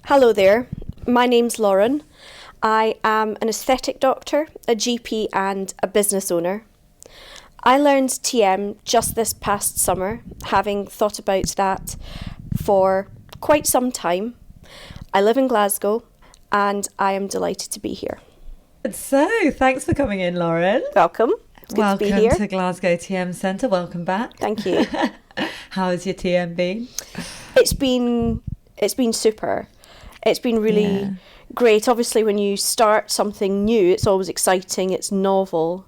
Hello there, my name's Lauren. I am an aesthetic doctor, a GP and a business owner. I learned TM just this past summer, having thought about that for quite some time. I live in Glasgow and I am delighted to be here. So, thanks for coming in, Lauren. Welcome. It's good Welcome to be here. to Glasgow TM Centre. Welcome back. Thank you. How has your TM been? It's been super. It's been really great. Obviously, when you start something new, it's always exciting, it's novel.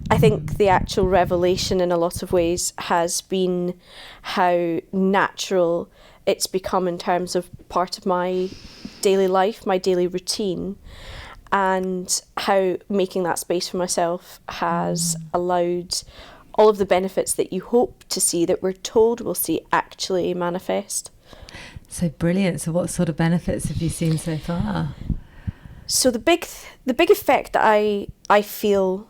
I think the actual revelation in a lot of ways has been how natural it's become in terms of part of my daily life, my daily routine, and how making that space for myself has allowed all of the benefits that you hope to see, that we're told we'll see, actually manifest. So brilliant. So what sort of benefits have you seen so far? So the big effect that I feel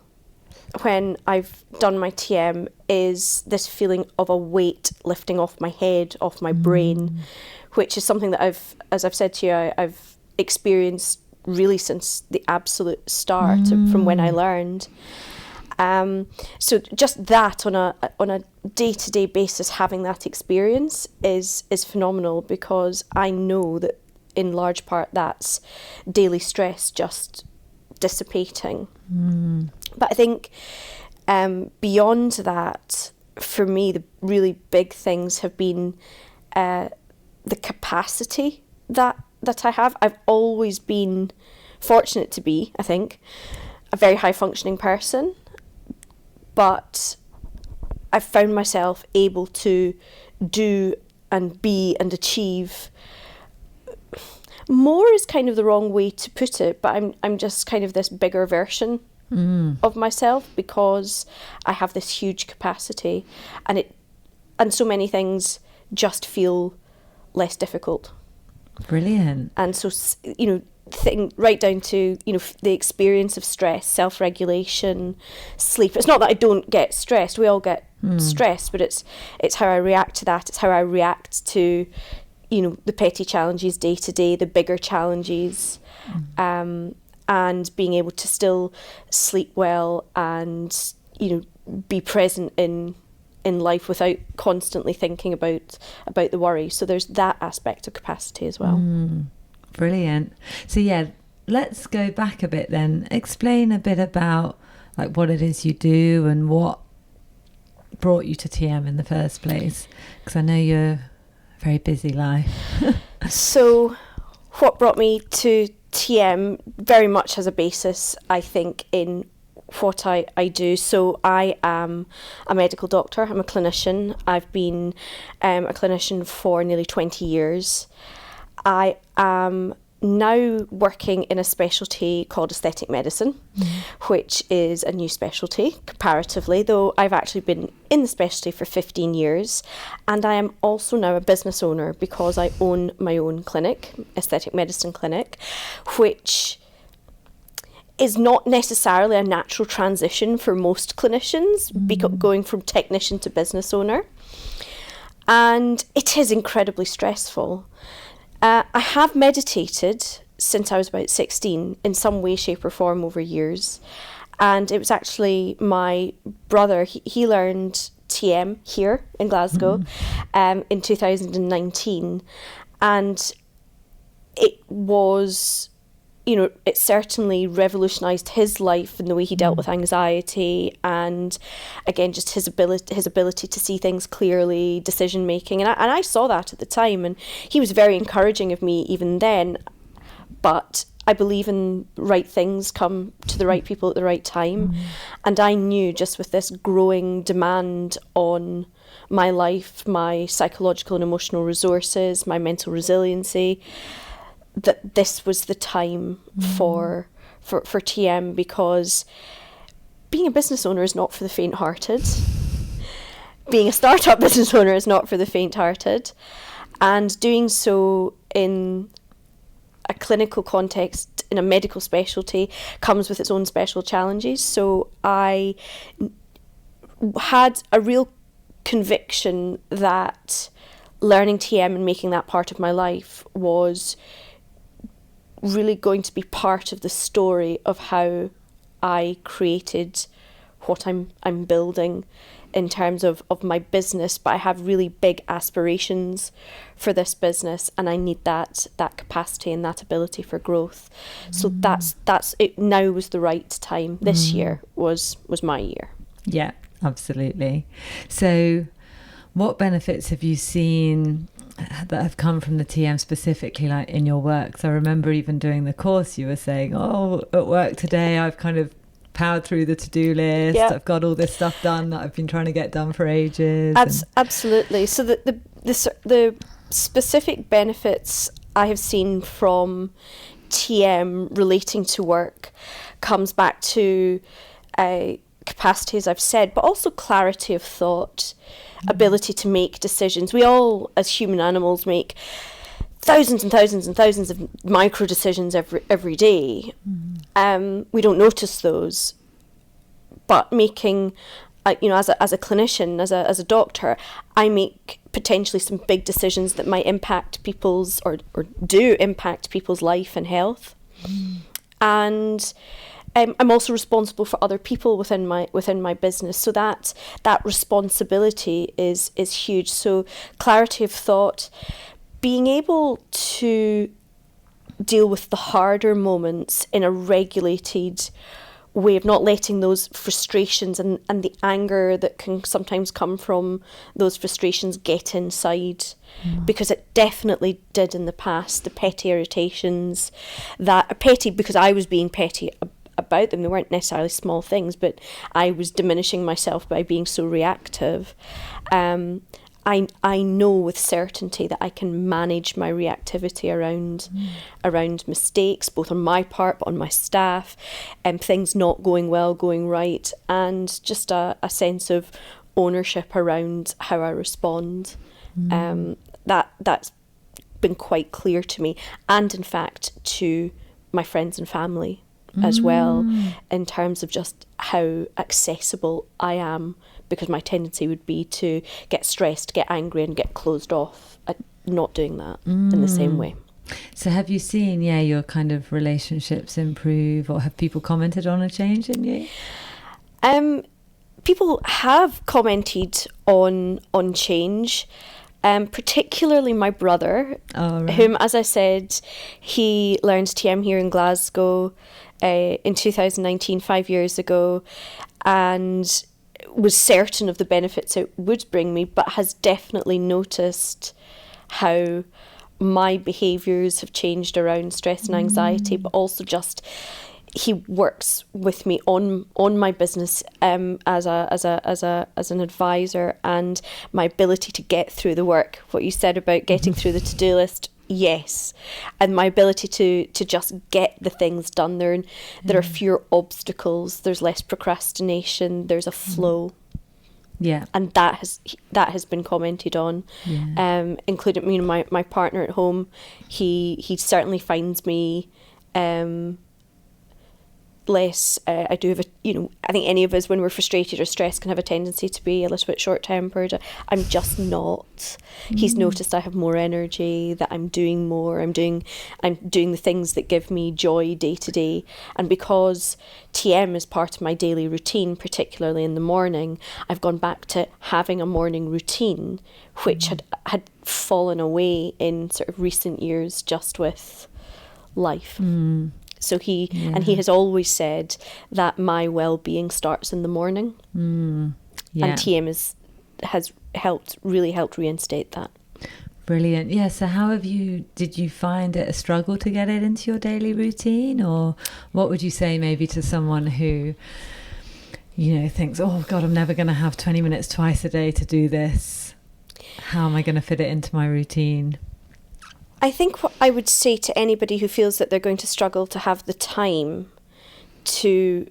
when I've done my TM is this feeling of a weight lifting off my head, off my brain, which is something that as I've said to you, I've experienced really since the absolute start from when I learned. So just that on a day-to-day basis, having that experience is phenomenal, because I know that in large part that's daily stress just dissipating. But I think beyond that, for me, the really big things have been the capacity that I have. I've always been fortunate to be, I think, a very high-functioning person. But I've found myself able to do and be and achieve. More is kind of the wrong way to put it, but I'm just kind of this bigger version of myself, because I have this huge capacity, and so many things just feel less difficult. Brilliant. And so, right down to, the experience of stress, self-regulation, sleep. It's not that I don't get stressed. We all get stressed, but it's how I react to that. It's how I react to, the petty challenges day to day, the bigger challenges, and being able to still sleep well and, be present in life without constantly thinking about the worry. So there's that aspect of capacity as well. Brilliant. So let's go back a bit then. Explain a bit about what it is you do and what brought you to TM in the first place, because I know you're a very busy life. So what brought me to TM very much has a basis, I think, in what I do. So I am a medical doctor. I'm a clinician. I've been a clinician for nearly 20 years. I am now working in a specialty called aesthetic medicine, which is a new specialty comparatively, though I've actually been in the specialty for 15 years. And I am also now a business owner, because I own my own clinic, aesthetic medicine clinic, which is not necessarily a natural transition for most clinicians, going from technician to business owner. And it is incredibly stressful. I have meditated since I was about 16 in some way, shape or form over years. And it was actually my brother, he learned TM here in Glasgow in 2019. And it was, it certainly revolutionised his life and the way he dealt with anxiety, and again, just his ability to see things clearly, decision making, and I saw that at the time, and he was very encouraging of me even then. But I believe in right things come to the right people at the right time, and I knew just with this growing demand on my life, my psychological and emotional resources, my mental resiliency, that this was the time for TM, because being a business owner is not for the faint-hearted. Being a startup business owner is not for the faint-hearted. And doing so in a clinical context, in a medical specialty, comes with its own special challenges. So I had a real conviction that learning TM and making that part of my life was really going to be part of the story of how I created what I'm building in terms of my business, but I have really big aspirations for this business, and I need that capacity and that ability for growth. So that's it. Now was the right time. This year was my year. Yeah, absolutely. So what benefits have you seen that have come from the TM specifically, like in your work? So I remember even doing the course, you were saying, oh, at work today I've kind of powered through the to-do list. I've got all this stuff done that I've been trying to get done for ages. Absolutely. So the specific benefits I have seen from TM relating to work comes back to capacity, as I've said, but also clarity of thought, ability to make decisions. We all, as human animals, make thousands and thousands and thousands of micro decisions every day. We don't notice those, but making, as a clinician, as a doctor, I make potentially some big decisions that might impact people's or do impact people's life and health, and I'm also responsible for other people within my business. So that responsibility is huge. So clarity of thought, being able to deal with the harder moments in a regulated way, of not letting those frustrations and the anger that can sometimes come from those frustrations get inside, because it definitely did in the past. The petty irritations, because I was being petty about them. They weren't necessarily small things, but I was diminishing myself by being so reactive. I know with certainty that I can manage my reactivity around mistakes, both on my part, but on my staff, and things not going well, going right, and just a sense of ownership around how I respond. That's been quite clear to me, and in fact to my friends and family as well, in terms of just how accessible I am, because my tendency would be to get stressed, get angry and get closed off at not doing that in the same way. So have you seen, your kind of relationships improve, or have people commented on a change in you? People have commented on change, particularly my brother, whom, as I said, he learned TM here in Glasgow in 2019, 5 years ago, and was certain of the benefits it would bring me, but has definitely noticed how my behaviours have changed around stress and anxiety, but also just he works with me on my business as an advisor, and my ability to get through the work. What you said about getting through the to-do list, yes, and my ability to just get the things done. There are fewer obstacles. There's less procrastination. There's a flow. Yeah, and that has been commented on, including my partner at home. He certainly finds me less. I do have I think any of us, when we're frustrated or stressed, can have a tendency to be a little bit short-tempered. I'm just not. He's noticed I have more energy, that I'm doing more. I'm doing the things that give me joy day to day, and because TM is part of my daily routine, particularly in the morning, I've gone back to having a morning routine, which had fallen away in sort of recent years just with life. So he has always said that my well-being starts in the morning, and TM has really helped reinstate that. Brilliant. Yeah. So did you find it a struggle to get it into your daily routine, or what would you say maybe to someone who, thinks, oh God, I'm never going to have 20 minutes twice a day to do this. How am I going to fit it into my routine? I think what I would say to anybody who feels that they're going to struggle to have the time to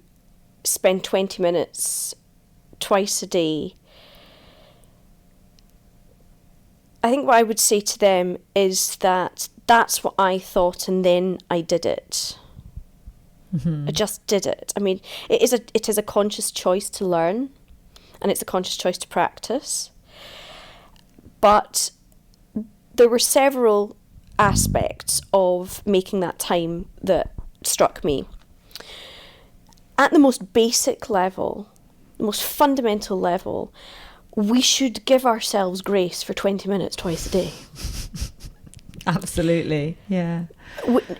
spend 20 minutes twice a day, I think what I would say to them is that that's what I thought, and then I did it. I just did it. I mean, it is a conscious choice to learn, and it's a conscious choice to practice. But there were several aspects of making that time that struck me. At the most basic level, the most fundamental level, we should give ourselves grace for 20 minutes twice a day. Absolutely, yeah.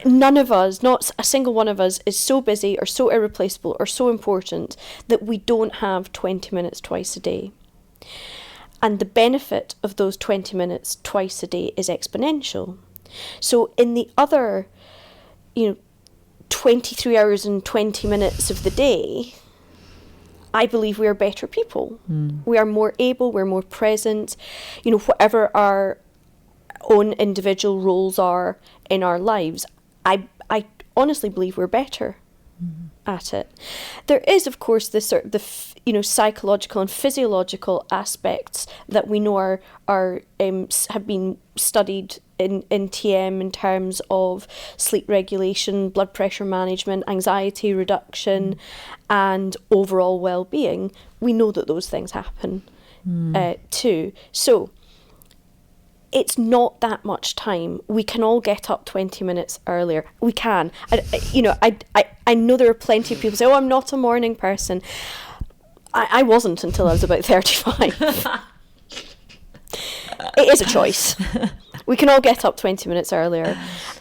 None of us, not a single one of us, is so busy or so irreplaceable or so important that we don't have 20 minutes twice a day. And the benefit of those 20 minutes twice a day is exponential. So in the other, 23 hours and 20 minutes of the day, I believe we are better people. We are more able, we're more present, whatever our own individual roles are in our lives. I honestly believe we're better at it. There is, of course, this sort of the psychological and physiological aspects that we know are have been studied in TM in terms of sleep regulation, blood pressure management, anxiety reduction, and overall well-being. We know that those things happen too. So it's not that much time. We can all get up 20 minutes earlier. We can. I know there are plenty of people who say, I'm not a morning person. I wasn't until I was about 35. It is a choice. We can all get up 20 minutes earlier,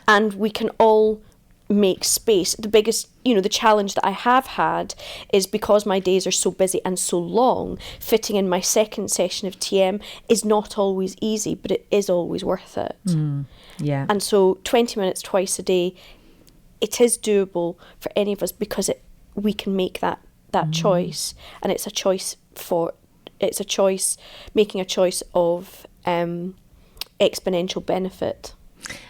and we can all make space. The biggest, the challenge that I have had is because my days are so busy and so long, fitting in my second session of TM is not always easy, but it is always worth it. Yeah. And so 20 minutes twice a day, it is doable for any of us because we can make that choice, and it's a choice making a choice of exponential benefit.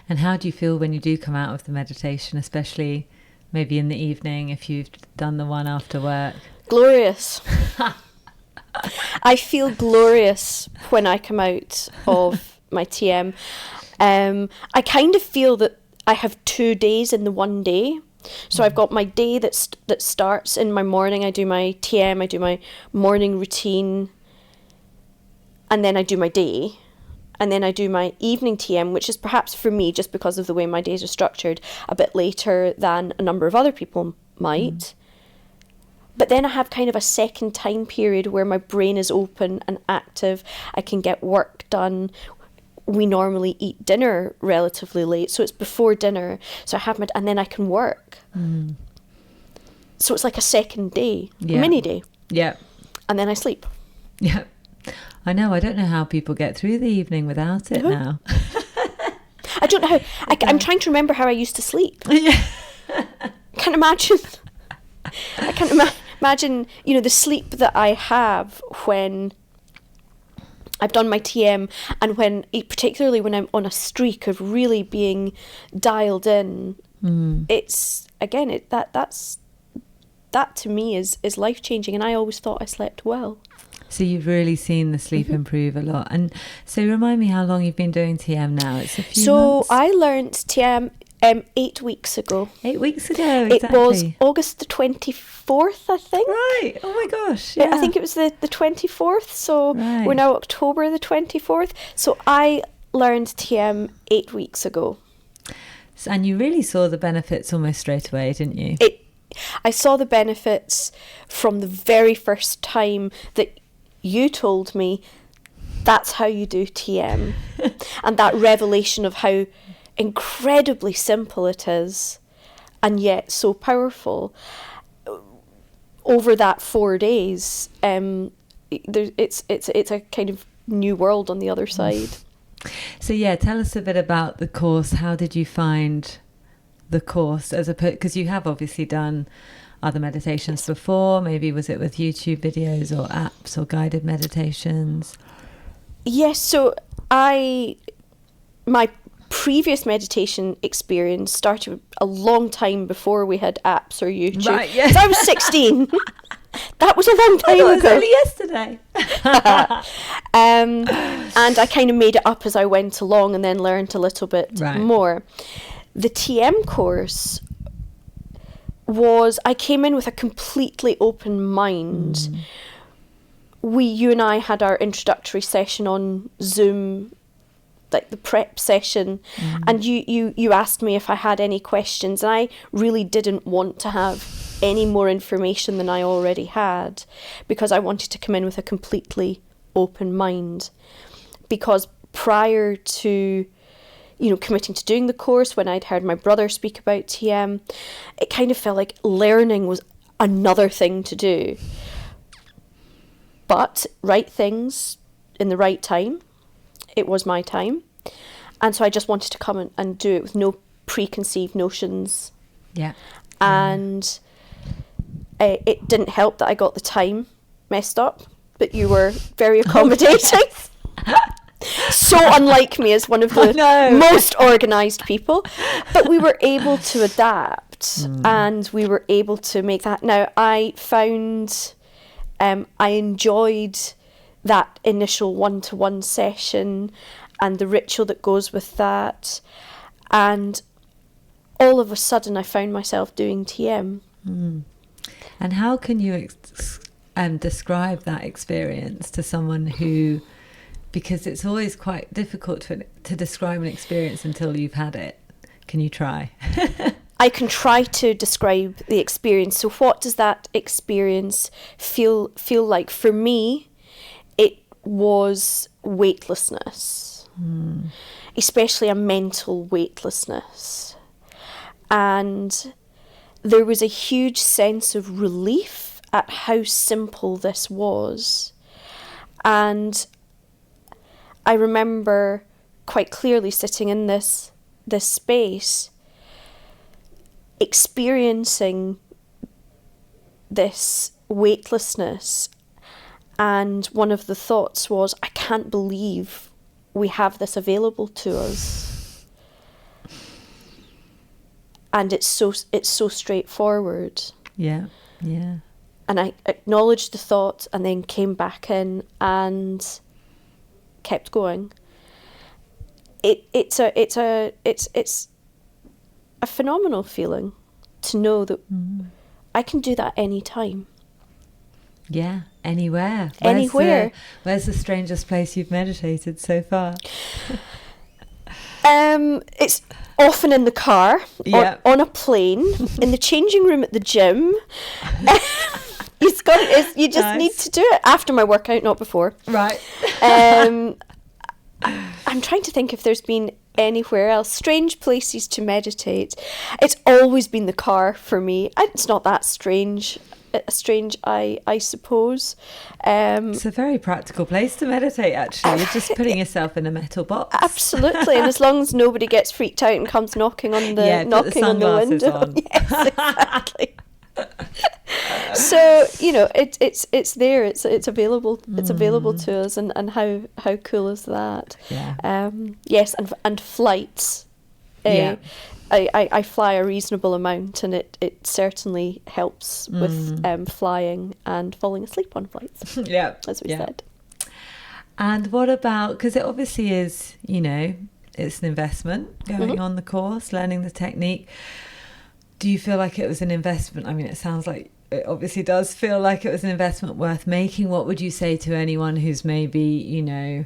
And how do you feel when you do come out of the meditation, especially maybe in the evening if you've done the one after work? Glorious. I feel glorious when I come out of my TM. I kind of feel that I have 2 days in the one day. So I've got my day that starts in my morning. I do my TM, I do my morning routine, and then I do my day. And then I do my evening TM, which is perhaps for me, just because of the way my days are structured, a bit later than a number of other people might. But then I have kind of a second time period where my brain is open and active. I can get work done. We normally eat dinner relatively late, so it's before dinner. So I have and then I can work. So it's like a second day, a mini day. Yeah. And then I sleep. Yeah. I know. I don't know how people get through the evening without it now. I don't know how. I'm trying to remember how I used to sleep. Yeah. I can't imagine. I can't imagine, the sleep that I have when I've done my TM, and particularly when I'm on a streak of really being dialed in. It's again that to me is life changing, and I always thought I slept well. So you've really seen the sleep improve a lot. And so remind me how long you've been doing TM now. It's a few months. So I learnt TM 8 weeks ago. 8 weeks ago, exactly. It was August the 24th, I think. Right. Oh my gosh. Yeah. I think it was the 24th. So We're now October the 24th. So I learned TM 8 weeks ago. And you really saw the benefits almost straight away, didn't you? I saw the benefits from the very first time that you told me that's how you do TM. And that revelation of how incredibly simple it is and yet so powerful. Over that 4 days, it's a kind of new world on the other side. So tell us a bit about the course. How did you find the course, because you have obviously done other meditations before? Maybe was it with YouTube videos or apps or guided meditations? Yes, so my previous meditation experience started a long time before we had apps or YouTube. Right, yeah. I was 16. That was a long time ago. It was only yesterday. And I kind of made it up as I went along and then learned a little bit more. The TM course I came in with a completely open mind. You and I had our introductory session on Zoom like the prep session, and you asked me if I had any questions, and I really didn't want to have any more information than I already had, because I wanted to come in with a completely open mind. Because prior to, you know, committing to doing the course, when I'd heard my brother speak about TM, it kind of felt like learning was another thing to do. But right things in the right time. It was my time. And so I just wanted to come and do it with no preconceived notions. Yeah. And it didn't help that I got the time messed up, but you were very accommodating. So unlike me as one of the most organised people. But we were able to adapt and we were able to make that. Now, I found I enjoyed that initial one-to-one session and the ritual that goes with that. And all of a sudden I found myself doing TM. And how can you describe that experience to someone who, because it's always quite difficult to describe an experience until you've had it. Can you try? I can try to describe the experience. So what does that experience feel like? For me, it was weightlessness, especially a mental weightlessness. And there was a huge sense of relief at how simple this was. And I remember quite clearly sitting in this space, experiencing this weightlessness, and one of the thoughts was, I can't believe we have this available to us. And it's so straightforward. Yeah. And I acknowledged the thought and then came back in and kept going. It's a phenomenal feeling to know that I can do that anytime. Yeah, anywhere. Anywhere. Where's the strangest place you've meditated so far? It's often in the car, on a plane, in the changing room at the gym. You just need to do it after my workout, not before. Right. I'm trying to think if there's been anywhere else. Strange places to meditate. It's always been the car for me. It's not that strange, I suppose. It's a very practical place to meditate, actually. You're just putting yourself in a metal box. Absolutely, and as long as nobody gets freaked out and comes knocking on the window. On. Yes, exactly. So, you know, it's there. It's available. It's available to us, and how cool is that? Yeah. Yes, and flights. I fly a reasonable amount, and it certainly helps with flying and falling asleep on flights. Yeah, as we said. And what about, because it obviously is, you know, it's an investment going on the course, learning the technique. Do you feel like it was an investment? I mean, it sounds like it obviously does feel like it was an investment worth making. What would you say to anyone who's maybe, you know,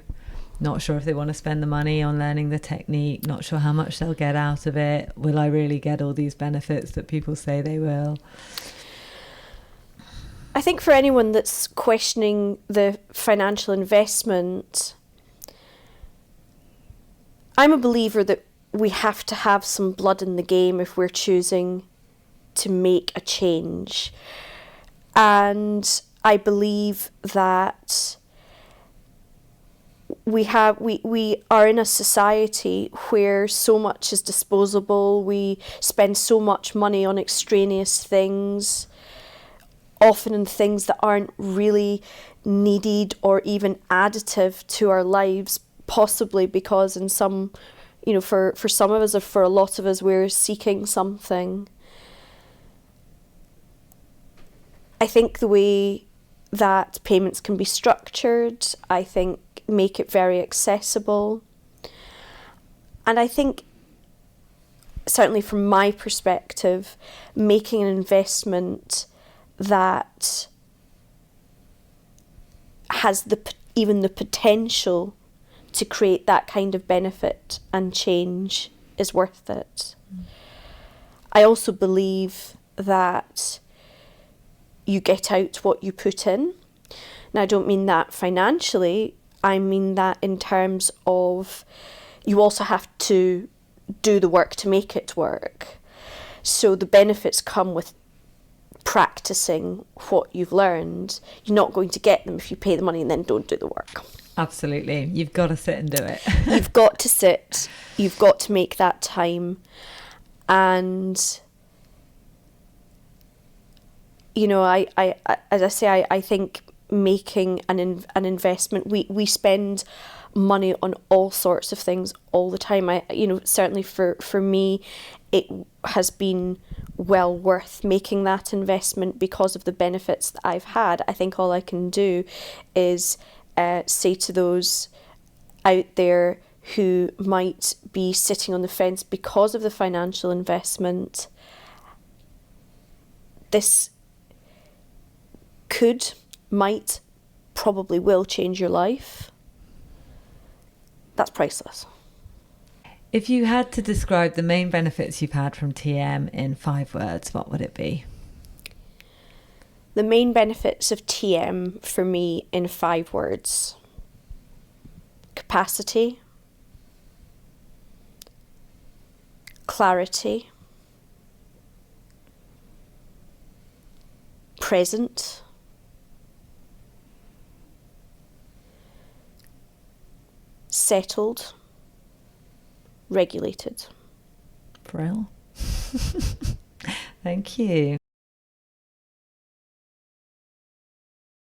not sure if they want to spend the money on learning the technique, not sure how much they'll get out of it? Will I really get all these benefits that people say they will? I think for anyone that's questioning the financial investment, I'm a believer that we have to have some blood in the game if we're choosing to make a change. And I believe that we are in a society where so much is disposable. We spend so much money on extraneous things, often in things that aren't really needed or even additive to our lives, possibly because in some, you know, for some of us or for a lot of us, we're seeking something. I think the way that payments can be structured, I think, make it very accessible. And I think, certainly from my perspective, making an investment that has even the potential to create that kind of benefit and change is worth it. I also believe that you get out what you put in. Now, I don't mean that financially, I mean that in terms of you also have to do the work to make it work. So the benefits come with practicing what you've learned. You're not going to get them if you pay the money and then don't do the work. Absolutely. You've got to sit and do it. You've got to sit. You've got to make that time. And, you know, I as I say, I think making an investment, we spend money on all sorts of things all the time. Certainly for me, it has been well worth making that investment because of the benefits that I've had. I think all I can do is say to those out there who might be sitting on the fence because of the financial investment, this could, might, probably will change your life. That's priceless. If you had to describe the main benefits you've had from TM in 5 words, what would it be? The main benefits of TM for me in 5 words: capacity, clarity, present, settled, regulated. Brill. Thank you.